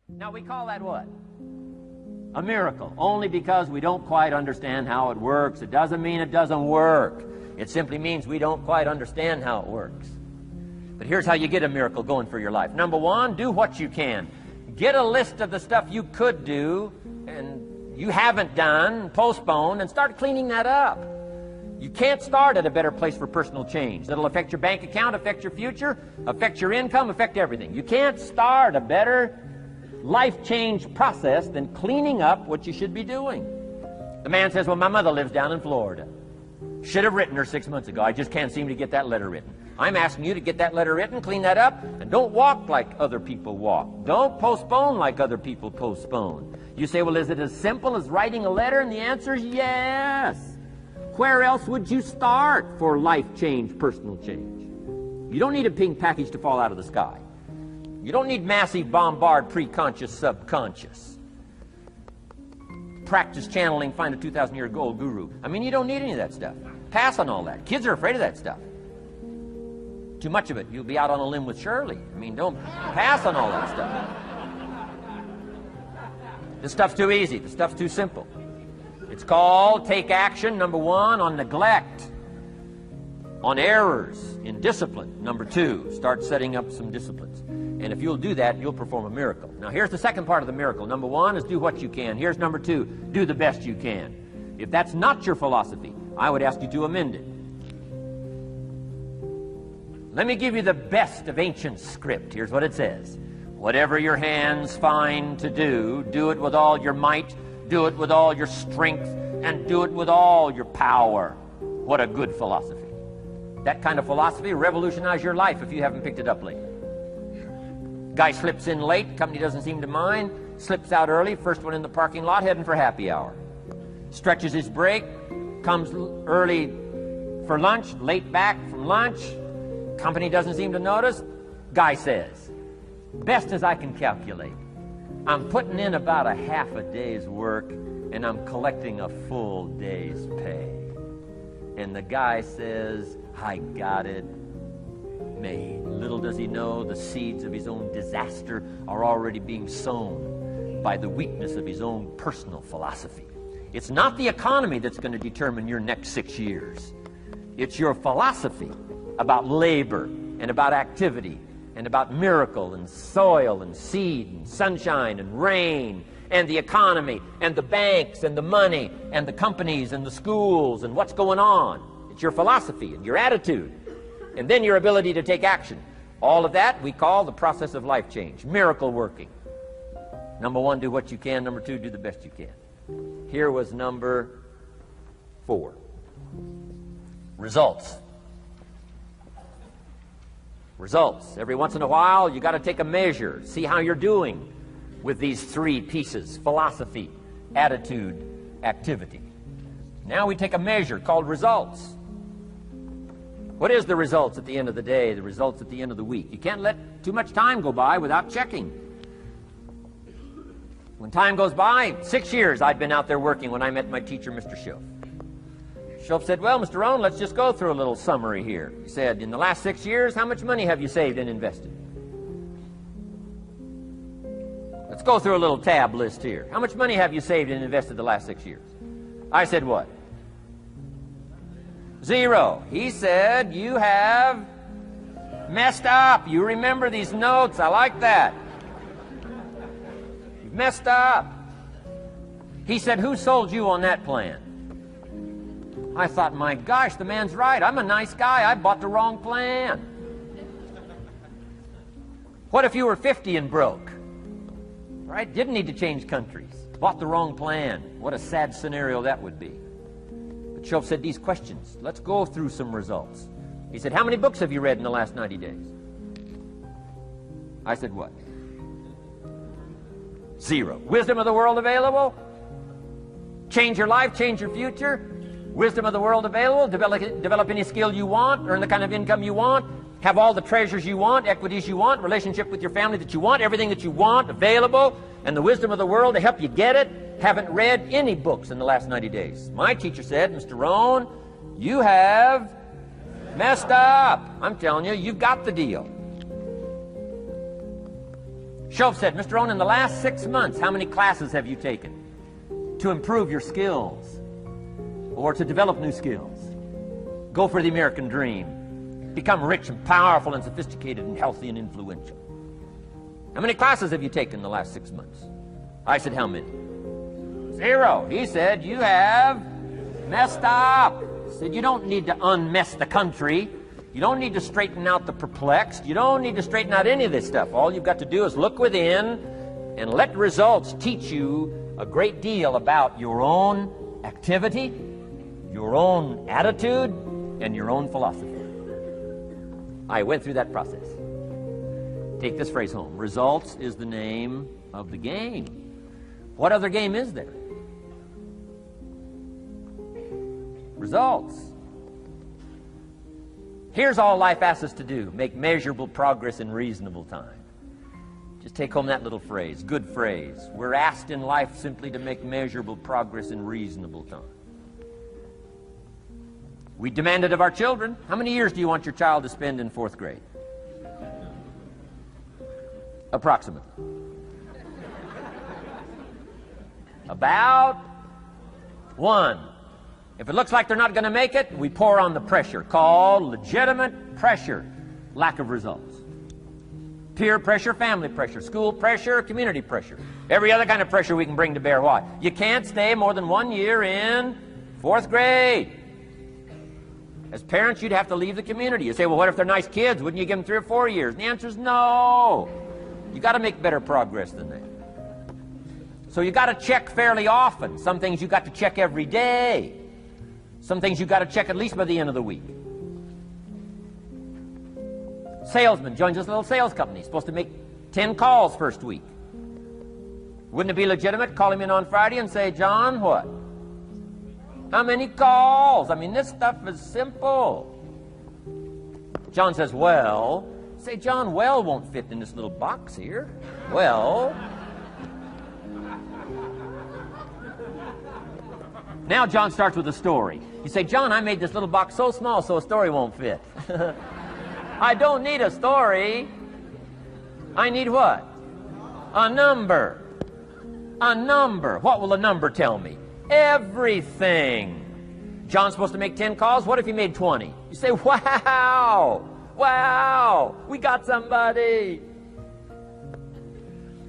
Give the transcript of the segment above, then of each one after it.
Now we call that what? A miracle, only because we don't quite understand how it works. It doesn't mean it doesn't work. It simply means we don't quite understand how it works. But here's how you get a miracle going for your life. Number one, do what you can. Get a list of the stuff you could do and you haven't done, postponed, and start cleaning that up. You can't start at a better place for personal change. That'll affect your bank account, affect your future, affect your income, affect everything. You can't start a better life change process than cleaning up what you should be doing. The man says, well, my mother lives down in Florida. Should have written her 6 months ago. I just can't seem to get that letter written. I'm asking you to get that letter written, clean that up, and don't walk like other people walk. Don't postpone like other people postpone. You say, well, is it as simple as writing a letter? And the answer is yes. Where else would you start for life change, personal change? You don't need a pink package to fall out of the sky. You don't need massive bombard pre-conscious, subconscious. Practice channeling, find a 2,000-year-old guru. I mean, you don't need any of that stuff. Pass on all that. Kids are afraid of that stuff. Too much of it, you'll be out on a limb with Shirley. I mean, don't pass on all that stuff. This stuff's too easy. This stuff's too simple. It's called take action, number one, on neglect, on errors in discipline. Number two, start setting up some disciplines. And if you'll do that, you'll perform a miracle. Now, here's the second part of the miracle. Number one is do what you can. Here's number two, do the best you can. If that's not your philosophy, I would ask you to amend it. Let me give you the best of ancient script. Here's what it says. Whatever your hands find to do, do it with all your might, do it with all your strength, and do it with all your power. What a good philosophy. That kind of philosophy will revolutionize your life if you haven't picked it up lately. Guy slips in late, company doesn't seem to mind, slips out early, first one in the parking lot, heading for happy hour. Stretches his break, comes early for lunch, late back from lunch, company doesn't seem to notice. Guy says, best as I can calculate, I'm putting in about a half a day's work and I'm collecting a full day's pay. And the guy says, I got it made. Little does he know the seeds of his own disaster are already being sown by the weakness of his own personal philosophy. It's not the economy that's going to determine your next 6 years. It's your philosophy about labor and about activity and about miracle and soil and seed and sunshine and rain and the economy and the banks and the money and the companies and the schools and what's going on. It's your philosophy and your attitude and then your ability to take action. All of that we call the process of life change, miracle working. Number one, do what you can. Number two, do the best you can. Here was number 4. Results. Results. Every once in a while, you got to take a measure, see how you're doing with these 3 pieces: philosophy, attitude, activity. Now we take a measure called results. What is the results at the end of the day, the results at the end of the week? You can't let too much time go by without checking. When time goes by, 6 years I'd been out there working when I met my teacher, Mr. Schoaf. Schoaf said, well, Mr. Rohn, let's just go through a little summary here. He said, in the last 6 years, how much money have you saved and invested? Let's go through a little tab list here. How much money have you saved and invested the last 6 years? I said, what? 0. He said, you have messed up. You remember these notes. I like that. You've messed up. He said, who sold you on that plan? I thought, my gosh, the man's right. I'm a nice guy. I bought the wrong plan. What if you were 50 and broke? Right? Didn't need to change countries. Bought the wrong plan. What a sad scenario that would be. But Schoaf said these questions. Let's go through some results. He said, how many books have you read in the last 90 days? I said, what? 0. Wisdom of the world available? Change your life, change your future? Wisdom of the world available? Develop any skill you want, earn the kind of income you want, have all the treasures you want, equities you want, relationship with your family that you want, everything that you want available, and the wisdom of the world to help you get it. Haven't read any books in the last 90 days. My teacher said, Mr. Rohn, you have messed up. I'm telling you, you've got the deal. Shoaff said, Mr. Rohn, in the last 6 months, how many classes have you taken to improve your skills or to develop new skills? Go for the American dream. Become rich and powerful and sophisticated and healthy and influential. How many classes have you taken in the last 6 months? I said, how many? 0. He said, you have messed up. He said, you don't need to unmess the country. You don't need to straighten out the perplexed. You don't need to straighten out any of this stuff. All you've got to do is look within and let results teach you a great deal about your own activity, your own attitude, and your own philosophy. I went through that process. Take this phrase home. Results is the name of the game. What other game is there? Results. Here's all life asks us to do. Make measurable progress in reasonable time. Just take home that little phrase. Good phrase. We're asked in life simply to make measurable progress in reasonable time. We demand it of our children. How many years do you want your child to spend in 4th grade? Approximately. About 1. If it looks like they're not going to make it, we pour on the pressure, called legitimate pressure, lack of results. Peer pressure, family pressure, school pressure, community pressure. Every other kind of pressure we can bring to bear. Why? You can't stay more than 1 year in 4th grade. As parents, you'd have to leave the community. You say, well, what if they're nice kids? Wouldn't you give them 3 or 4 years? And the answer is no. You got to make better progress than that. So you got to check fairly often. Some things you got to check every day. Some things you got to check at least by the end of the week. Salesman joins this little sales company. He's supposed to make 10 calls first week. Wouldn't it be legitimate to call him in on Friday and say, John, what? How many calls? I mean, this stuff is simple. John says, well. Say, John, well won't fit in this little box here. Well. Now John starts with a story. You say, John, I made this little box so small so a story won't fit. I don't need a story. I need what? A number. A number. What will a number tell me? Everything. John's supposed to make 10 calls. What if he made 20? You say, wow. Wow. We got somebody.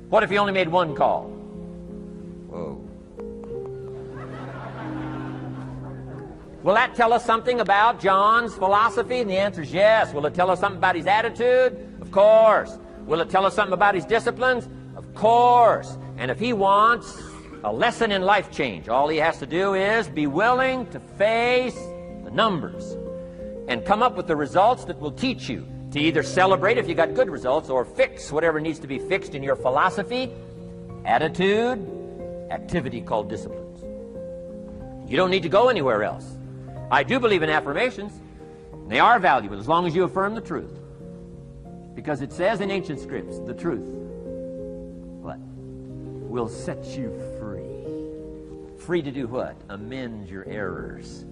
What if he only made 1 call? Whoa. Will that tell us something about John's philosophy? And the answer is yes. Will it tell us something about his attitude? Of course. Will it tell us something about his disciplines? Of course. And if he wants a lesson in life change, all he has to do is be willing to face the numbers and come up with the results that will teach you to either celebrate if you got good results or fix whatever needs to be fixed in your philosophy, attitude, activity called disciplines. You don't need to go anywhere else. I do believe in affirmations. They are valuable as long as you affirm the truth. Because it says in ancient scripts, the truth, what? Will set you free. Free to do what? Amend your errors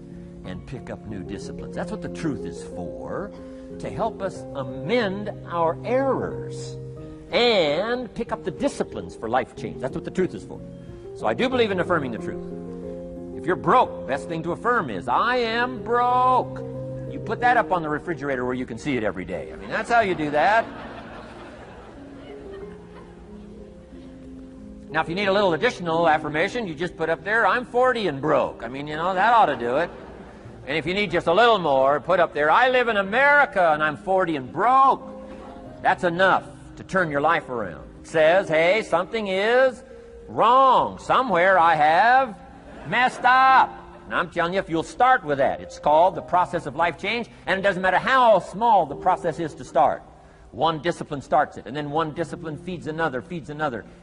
and pick up new disciplines. That's what the truth is for, to help us amend our errors and pick up the disciplines for life change. That's what the truth is for. So I do believe in affirming the truth. If you're broke, best thing to affirm is, I am broke. You put that up on the refrigerator where you can see it every day. I mean, that's how you do that. Now, if you need a little additional affirmation, you just put up there, I'm 40 and broke. I mean, you know, that ought to do it. And if you need just a little more, put up there, I live in America and I'm 40 and broke. That's enough to turn your life around. It says, hey, something is wrong. Somewhere I have messed up. And I'm telling you, if you'll start with that, it's called the process of life change, and it doesn't matter how small the process is to start. One discipline starts it, and then one discipline feeds another,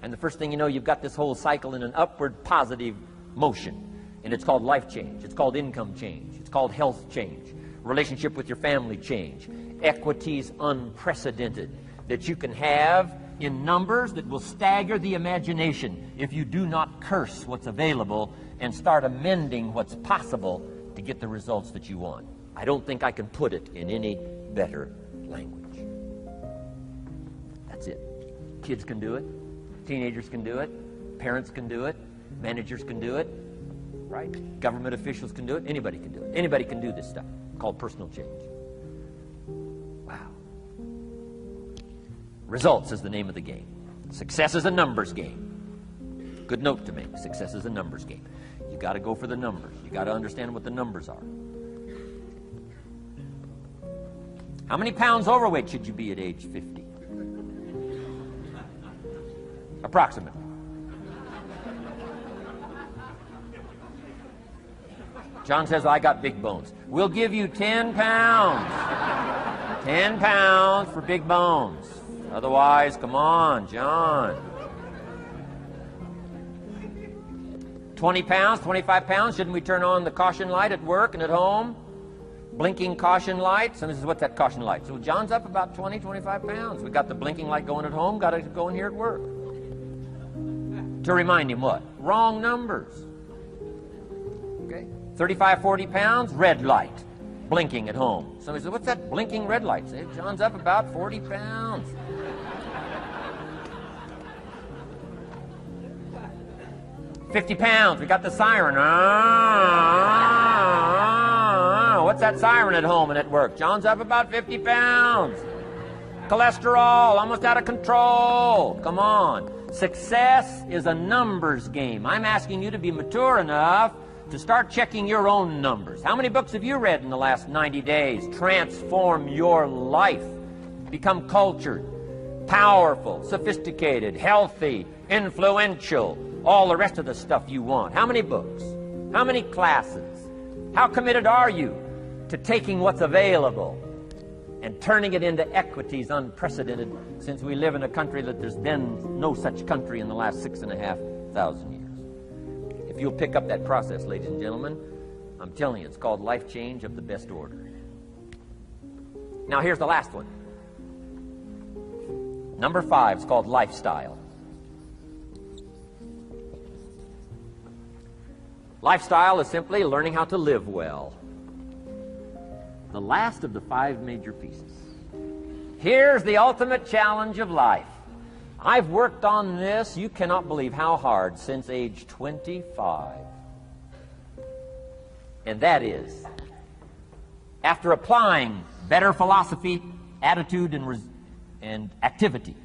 and the first thing you know, you've got this whole cycle in an upward positive motion. And it's called life change. It's called income change. It's called health change. Relationship with your family change. Equities unprecedented that you can have in numbers that will stagger the imagination if you do not curse what's available and start amending what's possible to get the results that you want. I don't think I can put it in any better language. That's it. Kids can do it. Teenagers can do it. Parents can do it. Managers can do it. Right? Government officials can do it. Anybody can do it. Anybody can do this stuff called personal change. Wow. Results is the name of the game. Success is a numbers game. Good note to make. Success is a numbers game. You got to go for the numbers. You got to understand what the numbers are. How many pounds overweight should you be at age 50? Approximately. John says, I got big bones. We'll give you 10 pounds. 10 pounds for big bones. Otherwise, come on, John. 20 pounds, 25 pounds. Shouldn't we turn on the caution light at work and at home? Blinking caution light. Somebody says, what's that caution light? So John's up about 20, 25 pounds. We got the blinking light going at home. Got to go in here at work. To remind him what? Wrong numbers. Okay? 35, 40 pounds, red light. Blinking at home. Somebody says, what's that blinking red light? Say, John's up about 40 pounds. $50 pounds. We got the siren. What's that siren at home and at work? John's up about 50 pounds. Cholesterol, almost out of control. Come on. Success is a numbers game. I'm asking you to be mature enough to start checking your own numbers. How many books have you read in the last 90 days? Transform your life. Become cultured, powerful, sophisticated, healthy, influential, all the rest of the stuff you want. How many books? How many classes? How committed are you to taking what's available and turning it into equities unprecedented, since we live in a country that there's been no such country in the last 6,500 years? If you'll pick up that process, ladies and gentlemen, I'm telling you, it's called life change of the best order. Now here's the last one. Number 5 is called lifestyle. Lifestyle is simply learning how to live well. The last of the 5 major pieces. Here's the ultimate challenge of life. I've worked on this, you cannot believe how hard, since age 25. And that is, after applying better philosophy, attitude, and activity,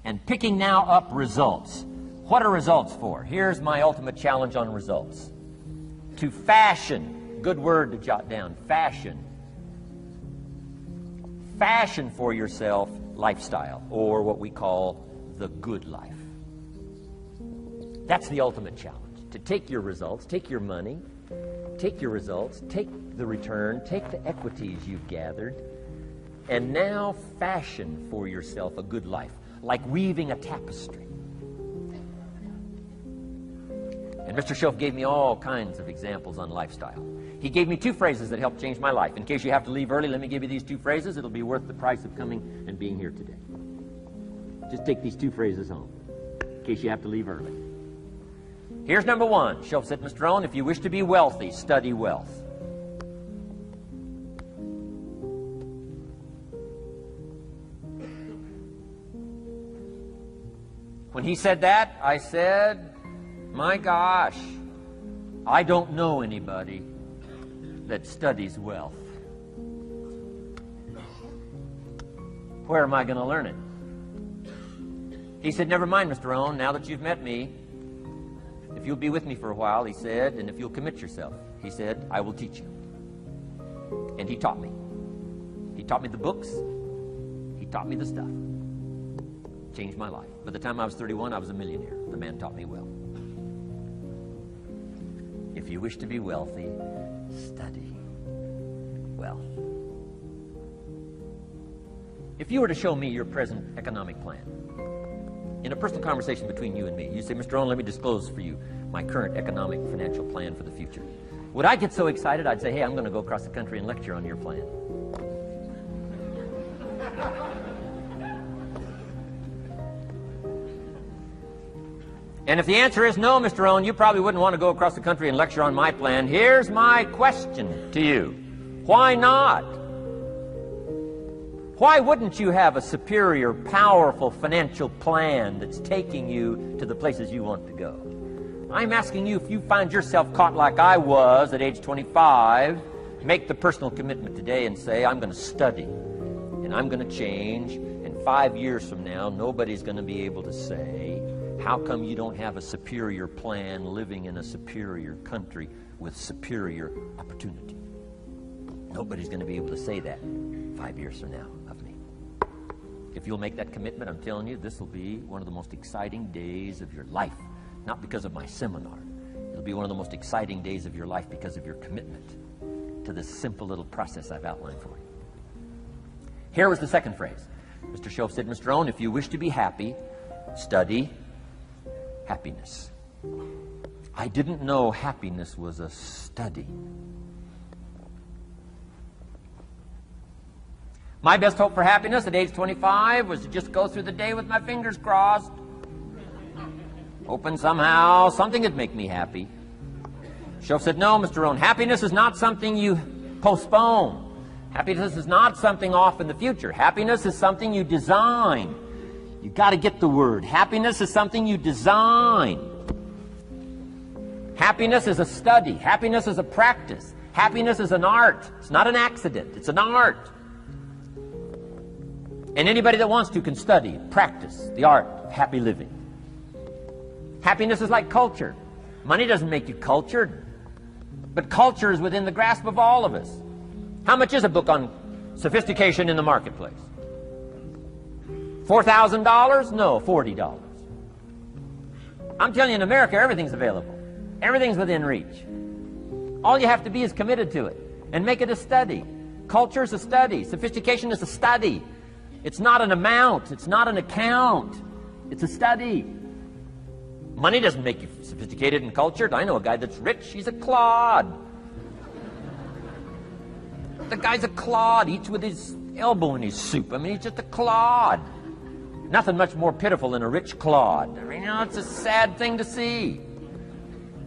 and picking now up results. What are results for? Here's my ultimate challenge on results. To fashion, good word to jot down, fashion for yourself lifestyle, or what we call the good life. That's the ultimate challenge. To take your results, take your money, take your results, take the return, take the equities you've gathered, and now fashion for yourself a good life, like weaving a tapestry. And Mr. Schoaf gave me all kinds of examples on lifestyle. He gave me 2 phrases that helped change my life. In case you have to leave early, let me give you these 2 phrases. It'll be worth the price of coming and being here today. Just take these 2 phrases home, in case you have to leave early. Here's number 1. Schoaf said, Mr. Rohn, if you wish to be wealthy, study wealth. When he said that, I said, my gosh, I don't know anybody that studies wealth. Where am I going to learn it? He said, never mind, Mr. Rohn, now that you've met me, if you'll be with me for a while, he said, and if you'll commit yourself, he said, I will teach you. And he taught me. He taught me the books. He taught me the stuff. Changed my life. By the time I was 31, I was a millionaire. The man taught me well. If you wish to be wealthy, study wealth. If you were to show me your present economic plan, in a personal conversation between you and me, you say, Mr. Rohn, let me disclose for you my current economic financial plan for the future. Would I get so excited, I'd say, hey, I'm going to go across the country and lecture on your plan. And if the answer is no, Mr. Rohn, you probably wouldn't want to go across the country and lecture on my plan. Here's my question to you. Why not? Why wouldn't you have a superior, powerful financial plan that's taking you to the places you want to go? I'm asking you, if you find yourself caught like I was at age 25, make the personal commitment today and say, I'm going to study and I'm going to change. And 5 years from now, nobody's going to be able to say, how come you don't have a superior plan living in a superior country with superior opportunity? Nobody's going to be able to say that 5 years from now of me. If you'll make that commitment, I'm telling you, this will be one of the most exciting days of your life. Not because of my seminar. It'll be one of the most exciting days of your life because of your commitment to this simple little process I've outlined for you. Here was the second phrase. Mr. Shoaff said, Mr. Rohn, if you wish to be happy, study happiness. I didn't know happiness was a study. My best hope for happiness at age 25 was to just go through the day with my fingers crossed, hoping somehow something would make me happy. Shoaff said, no, Mr. Rohn, happiness is not something you postpone. Happiness is not something off in the future. Happiness is something you design. You got to get the word. Happiness is something you design. Happiness is a study. Happiness is a practice. Happiness is an art. It's not an accident. It's an art. And anybody that wants to can study, practice the art of happy living. Happiness is like culture. Money doesn't make you cultured, but culture is within the grasp of all of us. How much is a book on sophistication in the marketplace? $4,000? No, $40. I'm telling you, in America, everything's available. Everything's within reach. All you have to be is committed to it and make it a study. Culture is a study. Sophistication is a study. It's not an amount. It's not an account. It's a study. Money doesn't make you sophisticated and cultured. I know a guy that's rich. He's a clod. The guy's a clod. Eats with his elbow in his soup. I mean, he's just a clod. Nothing much more pitiful than a rich clod. I mean, it's a sad thing to see.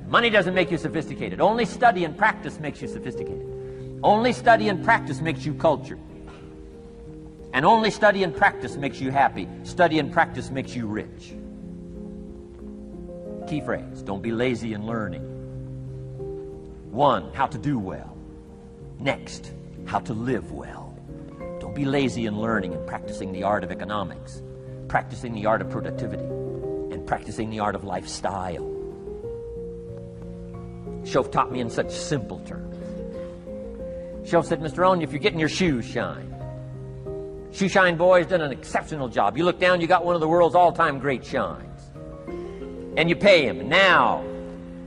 Money doesn't make you sophisticated. Only study and practice makes you sophisticated. Only study and practice makes you cultured. And only study and practice makes you happy. Study and practice makes you rich. Key phrase, don't be lazy in learning. 1, how to do well. Next, how to live well. Don't be lazy in learning and practicing the art of economics, practicing the art of productivity, and practicing the art of lifestyle. Shoaff taught me in such simple terms. Shoaff said, Mr. Rohn, if you're getting your shoes shined, Shoe Shine Boy's done an exceptional job. You look down, you got one of the world's all-time great shines. And you pay him. And now,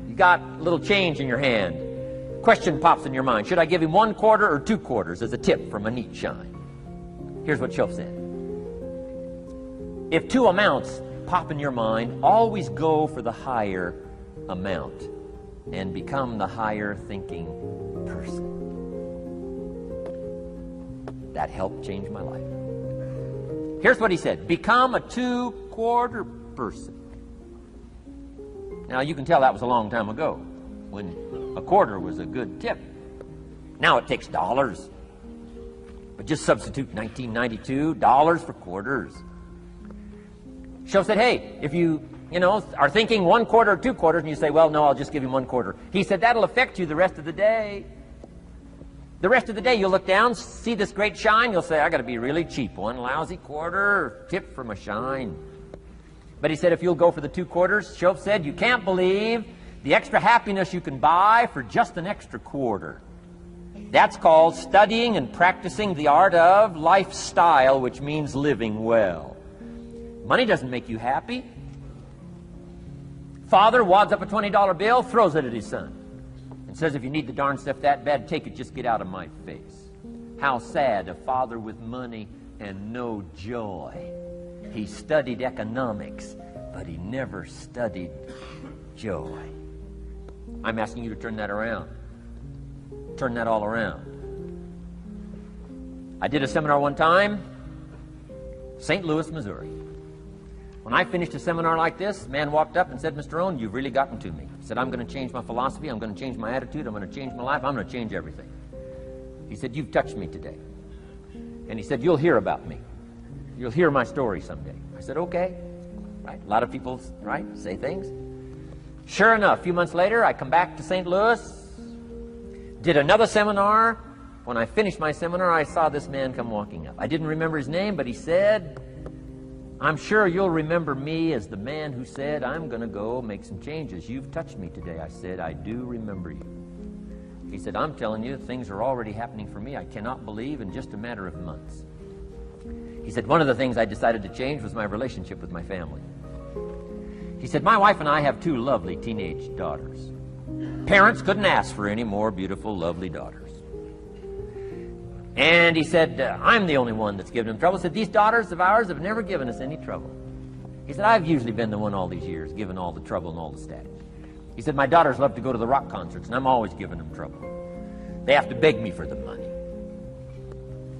you got a little change in your hand. Question pops in your mind. Should I give him 1 quarter or 2 quarters as a tip from a neat shine? Here's what Shoaff said. If 2 amounts pop in your mind, always go for the higher amount and become the higher thinking person. That helped change my life. Here's what he said. Become a 2-quarter person. Now, you can tell that was a long time ago, when a quarter was a good tip. Now it takes dollars. But just substitute 1992, dollars for quarters. Shoaff said, hey, if you are thinking 1 quarter or 2 quarters, and you say, well, no, I'll just give him 1 quarter. He said, that'll affect you the rest of the day. The rest of the day, you'll look down, see this great shine, you'll say, I got to be really cheap. 1 lousy quarter, tip from a shine. But he said, if you'll go for the 2 quarters, Shoaff said, you can't believe the extra happiness you can buy for just an extra quarter. That's called studying and practicing the art of lifestyle, which means living well. Money doesn't make you happy. Father wads up a $20 bill, throws it at his son, and says, if you need the darn stuff that bad, take it, just get out of my face. How sad, a father with money and no joy. He studied economics, but he never studied joy. I'm asking you to turn that around. Turn that all around. I did a seminar one time, St. Louis, Missouri. When I finished a seminar like this, a man walked up and said, Mr. Rohn, you've really gotten to me. He said, I'm going to change my philosophy, I'm going to change my attitude, I'm going to change my life, I'm going to change everything. He said, you've touched me today. And he said, you'll hear about me. You'll hear my story someday. I said, okay. Right? A lot of people, right, say things. Sure enough, a few months later, I come back to St. Louis, did another seminar. When I finished my seminar, I saw this man come walking up. I didn't remember his name, but he said, I'm sure you'll remember me as the man who said, I'm going to go make some changes. You've touched me today. I said, I do remember you. He said, I'm telling you, things are already happening for me. I cannot believe in just a matter of months. He said, one of the things I decided to change was my relationship with my family. He said, my wife and I have 2 lovely teenage daughters. Parents couldn't ask for any more beautiful, lovely daughters. And he said, I'm the only one that's given them trouble. He said, these daughters of ours have never given us any trouble. He said, I've usually been the one all these years, given all the trouble and all the static. He said, my daughters love to go to the rock concerts, and I'm always giving them trouble. They have to beg me for the money.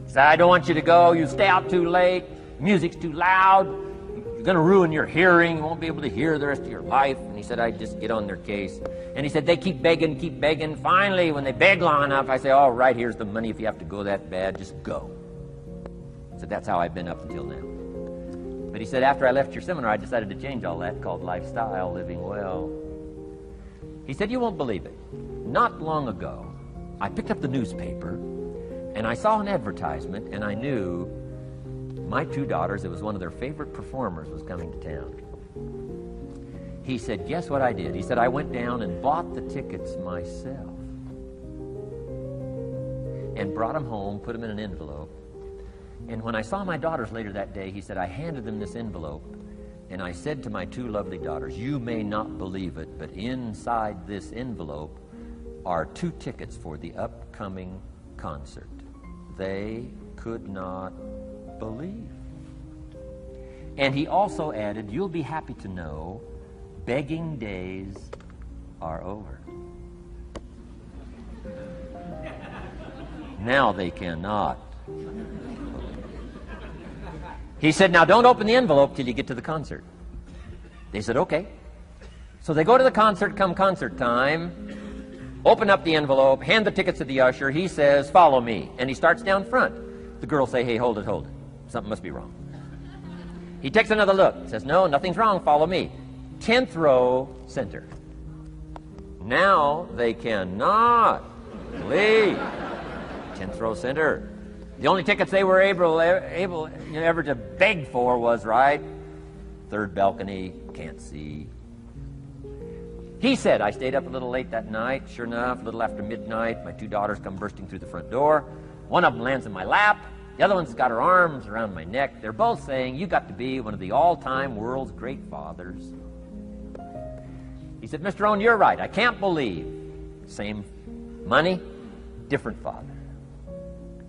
He said, I don't want you to go. You stay out too late. Music's too loud. You're going to ruin your hearing. You won't be able to hear the rest of your life. And he said, I just get on their case. And he said, they keep begging, keep begging. Finally, when they beg long enough, I say, all right, here's the money. If you have to go that bad, just go. He said, that's how I've been up until now. But he said, after I left your seminar, I decided to change all that, called lifestyle, living well. He said, you won't believe it. Not long ago, I picked up the newspaper, and I saw an advertisement, and I knew my 2 daughters, it was one of their favorite performers, was coming to town. He said, guess what I did? He said, I went down and bought the tickets myself and brought them home, put them in an envelope. And when I saw my daughters later that day, he said, I handed them this envelope, and I said to my 2 lovely daughters, you may not believe it, but inside this envelope are 2 tickets for the upcoming concert. They could not believe. And he also added, you'll be happy to know begging days are over. Now they cannot. He said, now don't open the envelope till you get to the concert. They said, okay. So they go to the concert, come concert time, open up the envelope, hand the tickets to the usher. He says, follow me. And he starts down front. The girls say, hey, hold it. Something must be wrong. He takes another look, says, no, nothing's wrong, follow me. 10th row, center. Now they cannot leave. 10th row, center. The only tickets they were able ever to beg for was, right, 3rd balcony, can't see. He said, I stayed up a little late that night. Sure enough, a little after midnight, my 2 daughters come bursting through the front door. One of them lands in my lap. The other one's got her arms around my neck. They're both saying, you got to be one of the all-time world's great fathers. He said, Mr. Rohn, you're right. I can't believe. Same money, different father.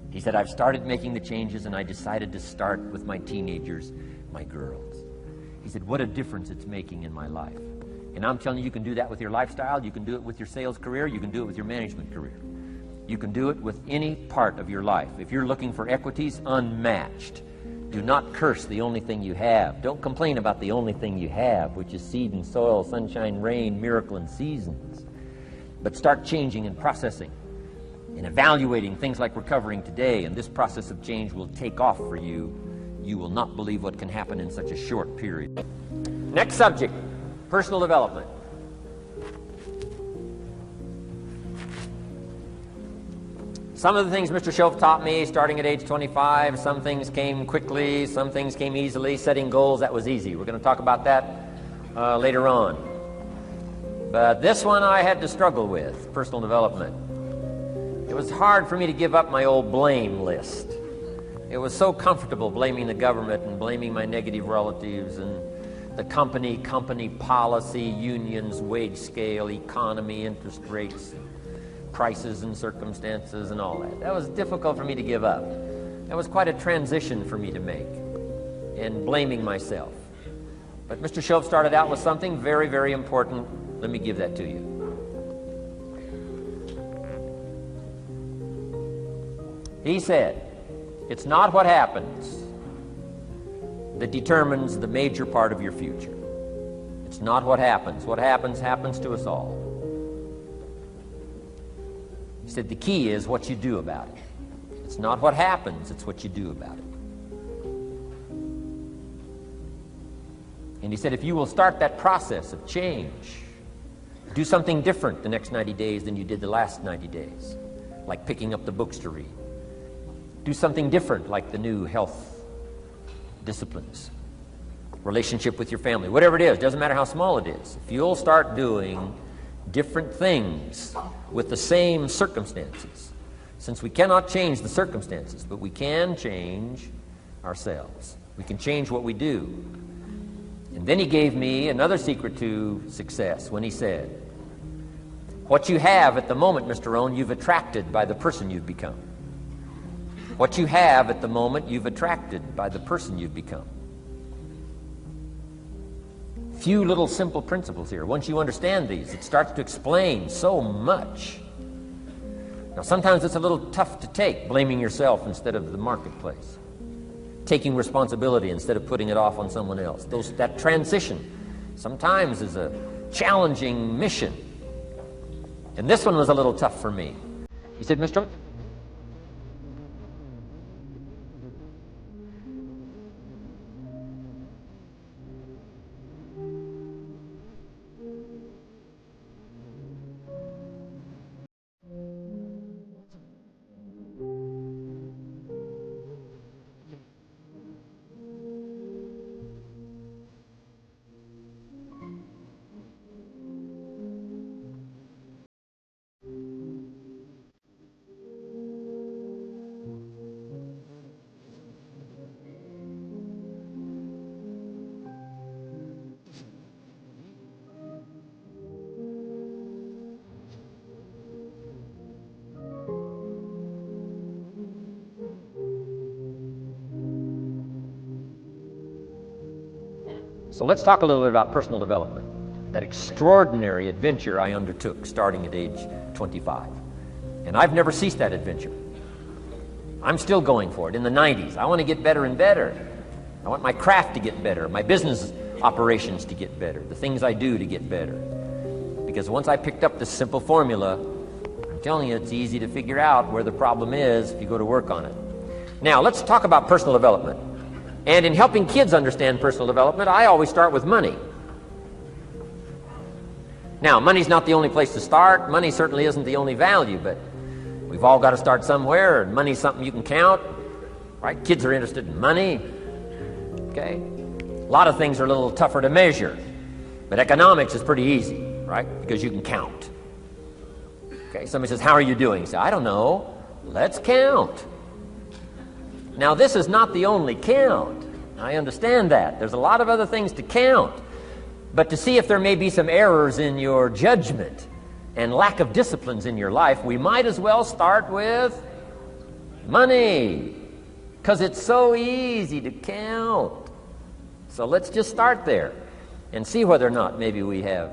He said, I've started making the changes, and I decided to start with my teenagers, my girls. He said, what a difference it's making in my life. And I'm telling you, you can do that with your lifestyle. You can do it with your sales career. You can do it with your management career. You can do it with any part of your life. If you're looking for equities unmatched, do not curse the only thing you have. Don't complain about the only thing you have, which is seed and soil, sunshine, rain, miracle, and seasons. But start changing and processing and evaluating things like we're covering today, and this process of change will take off for you. You will not believe what can happen in such a short period. Next subject, personal development. Some of the things Mr. Shoaff taught me starting at age 25, some things came quickly, some things came easily. Setting goals, that was easy. We're going to talk about that later on. But this one I had to struggle with, personal development. It was hard for me to give up my old blame list. It was so comfortable blaming the government and blaming my negative relatives and the company policy, unions, wage scale, economy, interest rates, prices and circumstances and all that. That was difficult for me to give up. That was quite a transition for me to make in blaming myself. But Mr. Shoaff started out with something very, very important. Let me give that to you. He said, it's not what happens that determines the major part of your future. It's not what happens. What happens, happens to us all. He said the key is what you do about it. It's not what happens, it's what you do about it. And he said, if you will start that process of change, do something different the next 90 days than you did the last 90 days, like picking up the books to read. Do something different, like the new health disciplines, relationship with your family, whatever it is, doesn't matter how small it is. If you'll start doing different things with the same circumstances, since we cannot change the circumstances, but we can change ourselves. We can change what we do. And then he gave me another secret to success when he said, what you have at the moment, Mr. Rohn, you've attracted by the person you've become. What you have at the moment, you've attracted by the person you've become. Few little simple principles here. Once you understand these, it starts to explain so much. Now, sometimes it's a little tough to take, blaming yourself instead of the marketplace, taking responsibility instead of putting it off on someone else. That transition sometimes is a challenging mission. And this one was a little tough for me. He said, Mr. So let's talk a little bit about personal development, that extraordinary adventure I undertook starting at age 25. And I've never ceased that adventure. I'm still going for it. In the 90s, I want to get better and better. I want my craft to get better, my business operations to get better, the things I do to get better. Because once I picked up this simple formula, I'm telling you, it's easy to figure out where the problem is if you go to work on it. Now, let's talk about personal development. And in helping kids understand personal development, I always start with money. Now, money's not the only place to start. Money certainly isn't the only value, but we've all got to start somewhere, and money's something you can count, right? Kids are interested in money, okay? A lot of things are a little tougher to measure, but economics is pretty easy, right? Because you can count. Okay, somebody says, how are you doing? You say, I don't know. Let's count. Now, this is not the only count. I understand that. There's a lot of other things to count. But to see if there may be some errors in your judgment and lack of disciplines in your life, we might as well start with money, because it's so easy to count. So let's just start there and see whether or not maybe we have